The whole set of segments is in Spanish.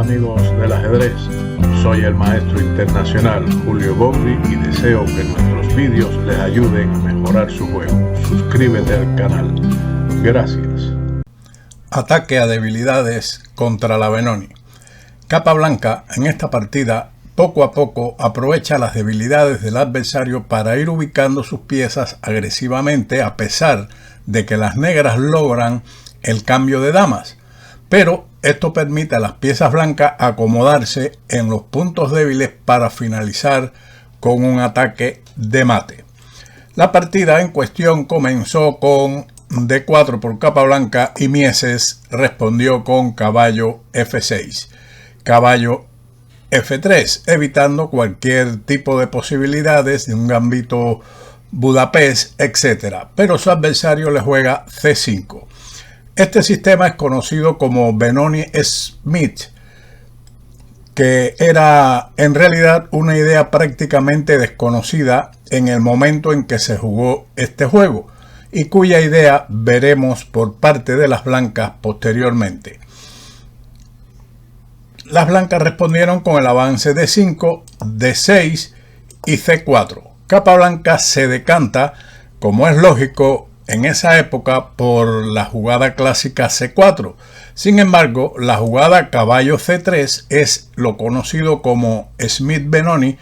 amigos del ajedrez, soy el maestro internacional Julio Bombri y deseo que nuestros vídeos les ayuden a mejorar su juego. Suscríbete al canal. Gracias. Ataque a debilidades contra la Benoni. Capablanca en esta partida poco a poco aprovecha las debilidades del adversario para ir ubicando sus piezas agresivamente, a pesar de que las negras logran el cambio de damas, pero esto permite a las piezas blancas acomodarse en los puntos débiles para finalizar con un ataque de mate. La partida en cuestión comenzó con D4 por Capablanca y Mieses respondió con caballo F6, caballo F3, evitando cualquier tipo de posibilidades de un gambito Budapest, etc. Pero su adversario le juega C5. Este sistema es conocido como Benoni-Smith, que era en realidad una idea prácticamente desconocida en el momento en que se jugó este juego y cuya idea veremos por parte de las blancas posteriormente. Las blancas respondieron con el avance D5, D6 y C4. Capablanca se decanta, como es lógico en esa época, por la jugada clásica C4. Sin embargo, la jugada caballo C3 es lo conocido como Smith-Benoni,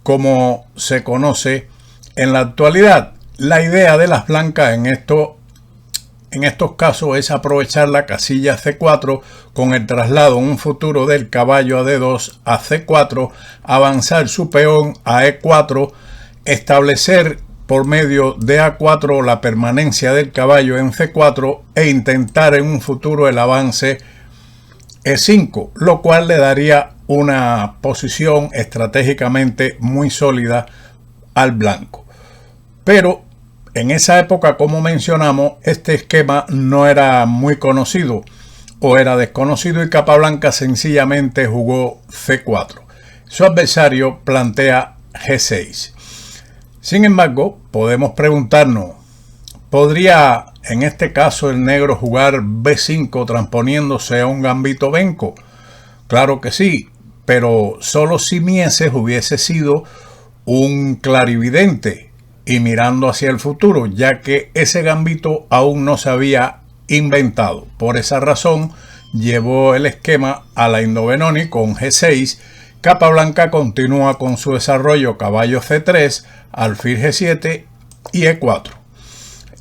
como se conoce en la actualidad. La idea de las blancas en estos casos es aprovechar la casilla C4 con el traslado en un futuro del caballo a D2 a C4, avanzar su peón a E4, establecer por medio de A4 la permanencia del caballo en C4 e intentar en un futuro el avance E5, lo cual le daría una posición estratégicamente muy sólida al blanco. Pero en esa época, como mencionamos, este esquema no era muy conocido o era desconocido y Capablanca sencillamente jugó C4. Su adversario plantea G6. Sin embargo, podemos preguntarnos, ¿podría en este caso el negro jugar B5 transponiéndose a un gambito venco? Claro que sí, pero solo si Mieses hubiese sido un clarividente y mirando hacia el futuro, ya que ese gambito aún no se había inventado. Por esa razón, llevó el esquema a la Indo-Benoni con G6. Capablanca continúa con su desarrollo caballo C3, alfil G7 y E4.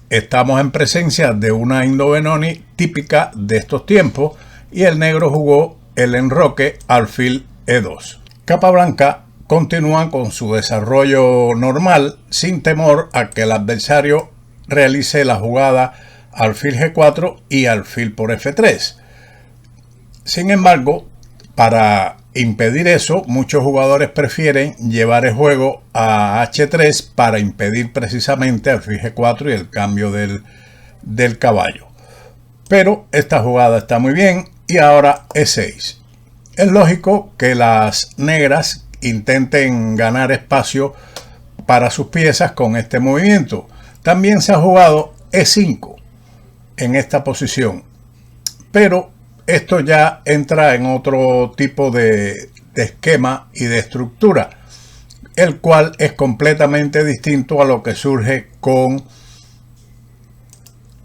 Estamos en presencia de una Indo-Benoni típica de estos tiempos y el negro jugó el enroque alfil E2. Capablanca continúa con su desarrollo normal sin temor a que el adversario realice la jugada alfil G4 y alfil por F3. Sin embargo, para impedir eso, muchos jugadores prefieren llevar el juego a H3 para impedir precisamente alfil G4 y el cambio del caballo. Pero esta jugada está muy bien y ahora E6. Es lógico que las negras intenten ganar espacio para sus piezas con este movimiento. También se ha jugado E5 en esta posición, pero esto ya entra en otro tipo de esquema y de estructura, el cual es completamente distinto a lo que surge con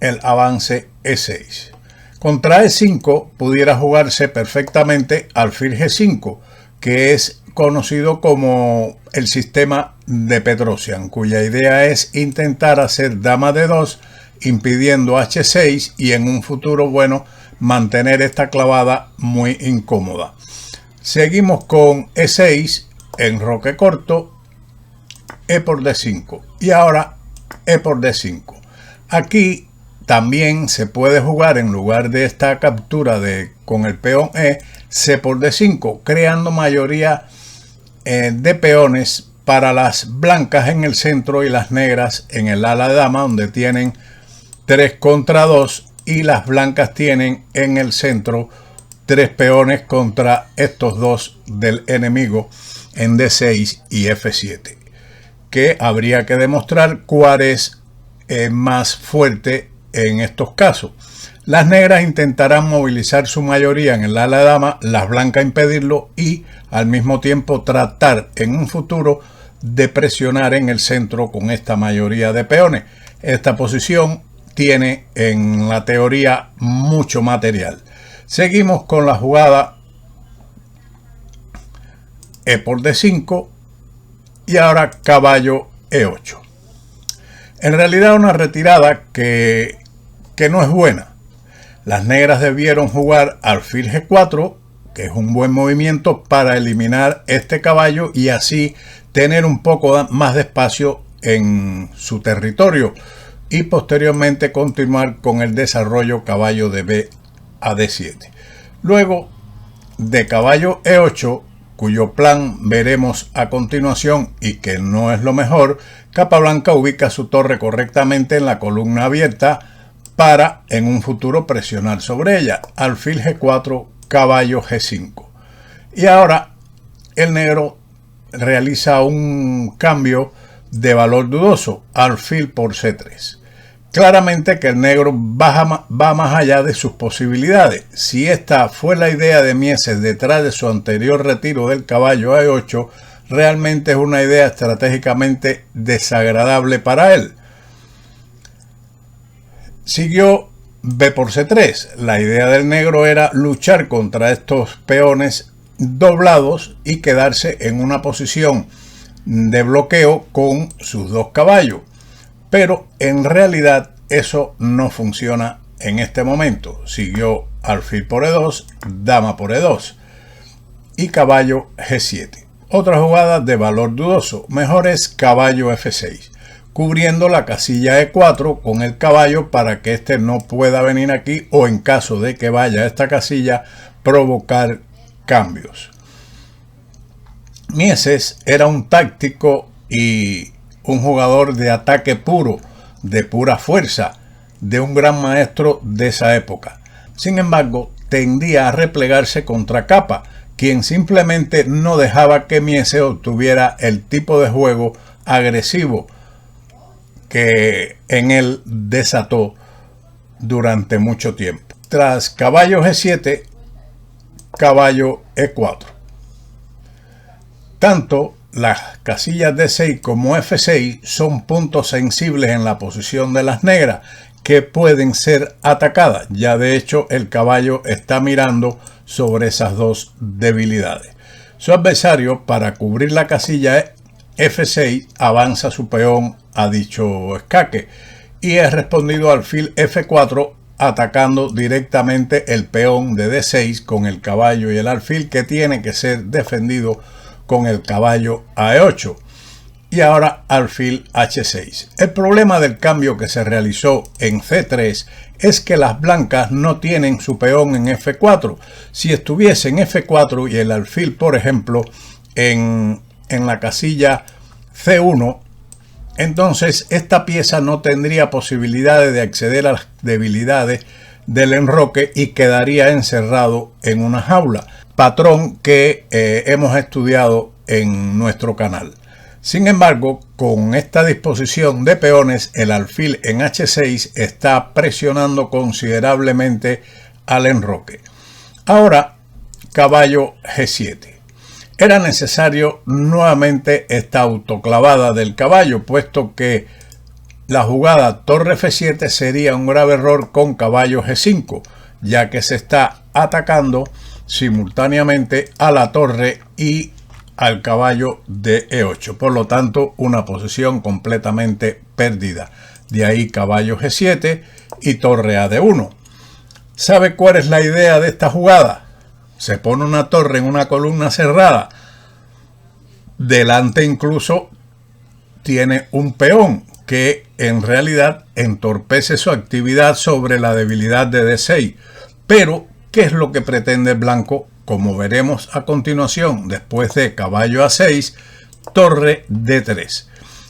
el avance E6. Contra E5 pudiera jugarse perfectamente alfil G5, que es conocido como el sistema de Petrosian, cuya idea es intentar hacer dama D2 impidiendo H6 y en un futuro, bueno, mantener esta clavada muy incómoda. Seguimos con E6, enroque corto, E por D5 y ahora E por D5. Aquí también se puede jugar, en lugar de esta captura con el peón E, C por D5, creando mayoría de peones para las blancas en el centro y las negras en el ala de dama, donde tienen 3 contra 2 y las blancas tienen en el centro 3 peones contra estos dos del enemigo en D6 y F7, que habría que demostrar cuál es más fuerte en estos casos. Las negras intentarán movilizar su mayoría en el ala de dama, las blancas impedirlo y al mismo tiempo tratar en un futuro de presionar en el centro con esta mayoría de peones. Esta posición tiene en la teoría mucho material. Seguimos con la jugada E por D5 y ahora caballo E8. En realidad una retirada que no es buena. Las negras debieron jugar alfil G4, que es un buen movimiento para eliminar este caballo y así tener un poco más de espacio en su territorio y posteriormente continuar con el desarrollo caballo de B a D7. Luego de caballo E8, cuyo plan veremos a continuación y que no es lo mejor, Capablanca ubica su torre correctamente en la columna abierta para en un futuro presionar sobre ella. Alfil G4, caballo G5. Y ahora el negro realiza un cambio de valor dudoso, alfil por C3. Claramente que el negro va más allá de sus posibilidades. Si esta fue la idea de Mieses detrás de su anterior retiro del caballo a E8, realmente es una idea estratégicamente desagradable para él. Siguió B por C3. La idea del negro era luchar contra estos peones doblados y quedarse en una posición de bloqueo con sus dos caballos. Pero en realidad eso no funciona en este momento. Siguió alfil por E2, dama por E2 y caballo G7. Otra jugada de valor dudoso. Mejor es caballo F6. Cubriendo la casilla E4 con el caballo para que éste no pueda venir aquí o en caso de que vaya a esta casilla provocar cambios. Mieses era un táctico y un jugador de ataque puro, de pura fuerza, de un gran maestro de esa época. Sin embargo, tendía a replegarse contra Capa, quien simplemente no dejaba que Mieses obtuviera el tipo de juego agresivo que en él desató durante mucho tiempo. Tras caballo G7, caballo E4. Tanto las casillas D6 como F6 son puntos sensibles en la posición de las negras que pueden ser atacadas. Ya de hecho el caballo está mirando sobre esas dos debilidades. Su adversario, para cubrir la casilla F6, avanza su peón a dicho escaque y es respondido alfil F4 atacando directamente el peón de D6 con el caballo y el alfil, que tiene que ser defendido con el caballo a E8 y ahora alfil H6. El problema del cambio que se realizó en C3 es que las blancas no tienen su peón en F4. Si estuviese en F4 y el alfil, por ejemplo, en la casilla C1, entonces esta pieza no tendría posibilidades de acceder a las debilidades del enroque y quedaría encerrado en una jaula, patrón que hemos estudiado en nuestro canal. Sin embargo, con esta disposición de peones, el alfil en H6 está presionando considerablemente al enroque. Ahora, caballo G7. Era necesario nuevamente esta autoclavada del caballo, puesto que la jugada torre F7 sería un grave error con caballo G5, ya que se está atacando simultáneamente a la torre y al caballo de E8. Por lo tanto, una posición completamente perdida. De ahí caballo G7 y torre a D1. ¿Sabe cuál es la idea de esta jugada? Se pone una torre en una columna cerrada. Delante incluso tiene un peón que en realidad entorpece su actividad sobre la debilidad de D6. Pero, ¿qué es lo que pretende el blanco? Como veremos a continuación, después de caballo A6, torre D3.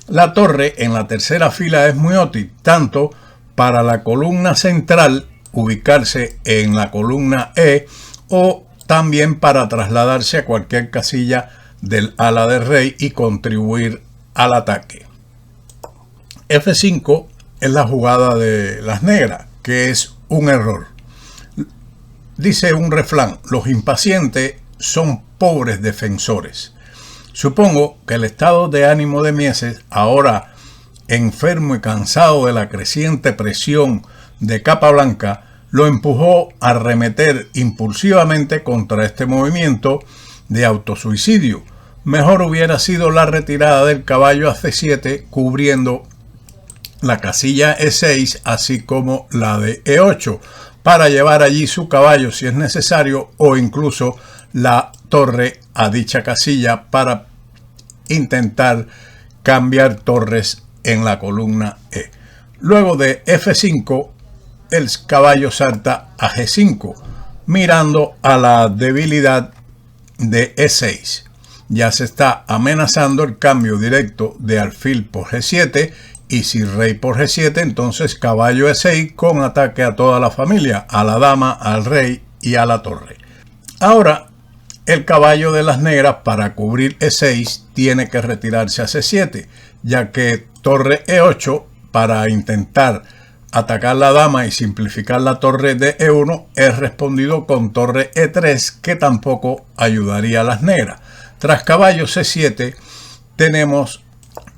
La torre en la tercera fila es muy útil, tanto para la columna central, ubicarse en la columna E, o también para trasladarse a cualquier casilla del ala del rey y contribuir al ataque. F5 es la jugada de las negras, que es un error. Dice un refrán: los impacientes son pobres defensores. Supongo que el estado de ánimo de Mieses, ahora enfermo y cansado de la creciente presión de Capablanca, lo empujó a arremeter impulsivamente contra este movimiento de autosuicidio. Mejor hubiera sido la retirada del caballo a C7 cubriendo la casilla E6 así como la de E8 para llevar allí su caballo si es necesario, o incluso la torre a dicha casilla para intentar cambiar torres en la columna E. Luego de F5, el caballo salta a G5, mirando a la debilidad de E6. Ya se está amenazando el cambio directo de alfil por G7, y si rey por G7, entonces caballo E6 con ataque a toda la familia, a la dama, al rey y a la torre. Ahora, el caballo de las negras, para cubrir E6, tiene que retirarse a C7, ya que torre E8, para intentar atacar la dama y simplificar la torre de E1, es respondido con torre E3, que tampoco ayudaría a las negras. Tras caballo C7, tenemos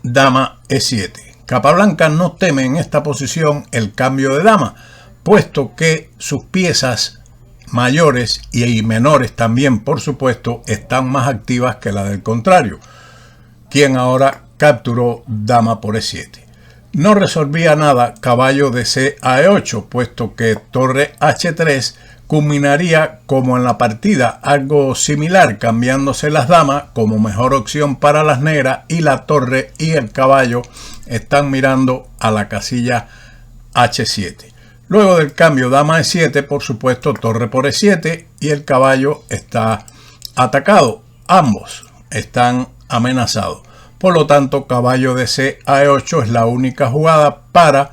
dama E7. Capablanca no teme en esta posición el cambio de dama, puesto que sus piezas mayores y menores también, por supuesto, están más activas que la del contrario, quien ahora capturó dama por E7. No resolvía nada caballo de C a E8, puesto que torre H3 culminaría como en la partida, algo similar, cambiándose las damas como mejor opción para las negras, y la torre y el caballo están mirando a la casilla H7. Luego del cambio dama E7, por supuesto, torre por E7 y el caballo está atacado. Ambos están amenazados. Por lo tanto, caballo de C a E8 es la única jugada para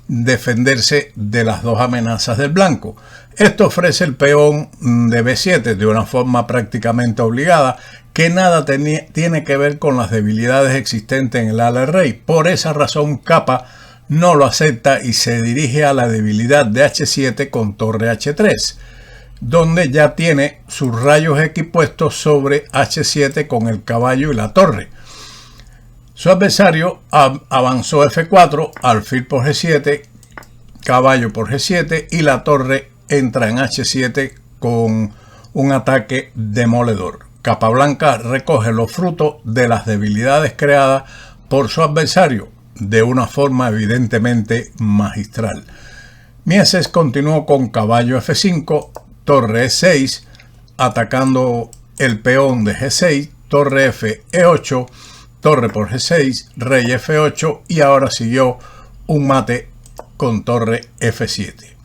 defenderse de las dos amenazas del blanco. Esto ofrece el peón de B7 de una forma prácticamente obligada, que nada tiene que ver con las debilidades existentes en el ala del rey. Por esa razón, Capa no lo acepta y se dirige a la debilidad de H7 con torre H3, donde ya tiene sus rayos X puestos sobre H7 con el caballo y la torre. Su adversario avanzó F4, alfil por G7, caballo por G7 y la torre entra en H7 con un ataque demoledor. Capablanca recoge los frutos de las debilidades creadas por su adversario de una forma evidentemente magistral. Mieses continuó con caballo F5, torre E6, atacando el peón de G6, torre F, E8, torre por G6, rey F8 y ahora siguió un mate con torre F7.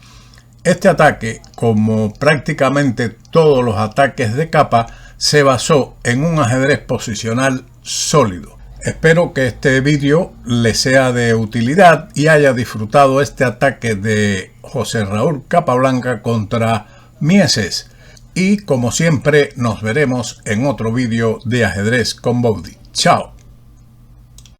Este ataque, como prácticamente todos los ataques de Capa, se basó en un ajedrez posicional sólido. Espero que este vídeo le sea de utilidad y haya disfrutado este ataque de José Raúl Capablanca contra Mieses. Y como siempre, nos veremos en otro vídeo de Ajedrez con Bobby. Chao.